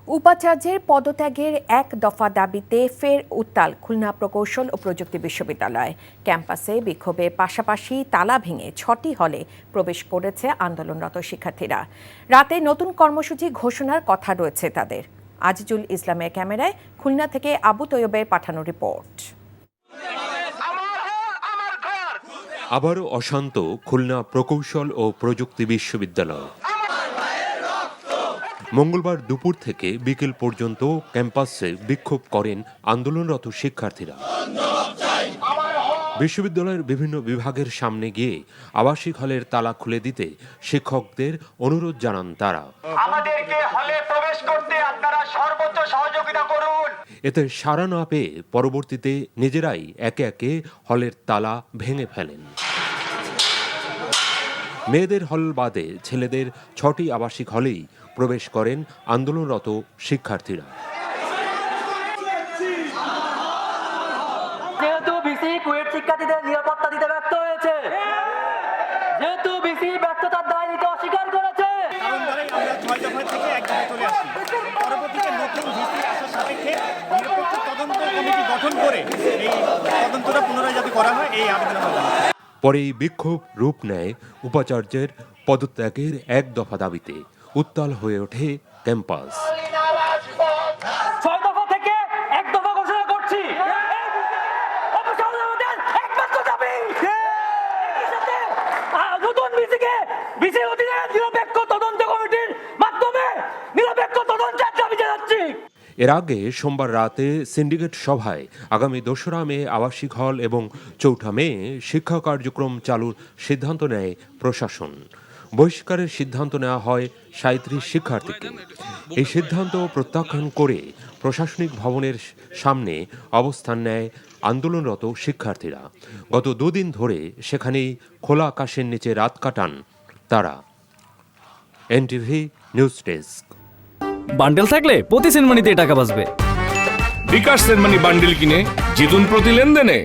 উপাচার্যের পদত্যাগের এক দফা দাবিতে ফের উত্তাল খুলনা প্রকৌশল ও প্রযুক্তি বিশ্ববিদ্যালয় ক্যাম্পাসে বিক্ষোভের পাশাপাশি তালা ভেঙে 6টি হলে প্রবেশ করেছে আন্দোলনরত শিক্ষার্থীরা। রাতে নতুন কর্মসূচি ঘোষণার কথা রয়েছে তাদের। আজিজুল ইসলামের ক্যামেরায় খুলনা থেকে আবু তৈয়বের পাঠানো রিপোর্ট। আবারও অশান্ত খুলনা প্রকৌশল ও প্রযুক্তি বিশ্ববিদ্যালয়। মঙ্গলবার দুপুর থেকে বিকেল পর্যন্ত ক্যাম্পাসে বিক্ষোভ করেন আন্দোলনরত শিক্ষার্থীরা। বিশ্ববিদ্যালয়ের বিভিন্ন বিভাগের সামনে গিয়ে আবাসিক হলের তালা খুলে দিতে শিক্ষকদের অনুরোধ জানান তারা। আমাদেরকে হলে প্রবেশ করতে আপনারা সর্বোচ্চ সহযোগিতা করুন। এতে সাড়া না পেয়ে পরবর্তীতে নিজেরাই একে একে হলের তালা ভেঙে ফেলেন। মেয়েদের হল বাদে ছেলেদের 6টি আবাসিক হলেই প্রবেশ করেন আন্দোলনরত শিক্ষার্থীরা। যেহেতু বিসি কুয়েট শিক্ষার্থীদের নিরাপত্তা দিতে ব্যর্থ হয়েছে, যেহেতু বিসি ব্যর্থতার দায় নিতে অস্বীকার করেছে, আমরা 6 দফা থেকে এক দফায় চলে আসি। পরবর্তীতে নতুন ভিসি আসার সাপেক্ষে নিরপেক্ষ তদন্ত কমিটি গঠন করে এই তদন্তটা পুনরায় যাতে করা হয় এই আবেদন আমরা জানাই। পরে এই বিক্ষোভ রূপ নেয় উপাচার্যের পদত্যাগের এক দফা দাবিতে। উত্তাল হয়ে ওঠে ক্যাম্পাস। 6 দফা থেকে এক দফা ঘোষণা করছি। একমাত্র দাবি নতুন বিসির অধীনে নিরপেক্ষ তদন্ত কমিটির মাধ্যমে নিরপেক্ষ তদন্তের দাবি জানাচ্ছি। এর আগে সোমবার রাতে সিন্ডিকেট সভায় আগামী 2রা মে আবাসিক হল এবং 4ঠা মে শিক্ষা কার্যক্রম চালুর সিদ্ধান্ত নেয় প্রশাসন। বহিষ্কারের সিদ্ধান্ত নেওয়া হয় 37 শিক্ষার্থীকে। এই সিদ্ধান্ত প্রত্যাখ্যান করে প্রশাসনিক ভবনের সামনে অবস্থান নেয় আন্দোলনরত শিক্ষার্থীরা। গত 2 দিন ধরে সেখানেই খোলা আকাশের নিচে রাত কাটান তারা। NTV news desk. বান্ডেল থাকলে প্রতি সেনমানিতে টাকা বাঁচবে। বিকাশ সেনমানি বান্ডেল কিনে জিতুন প্রতি লেনদেনে।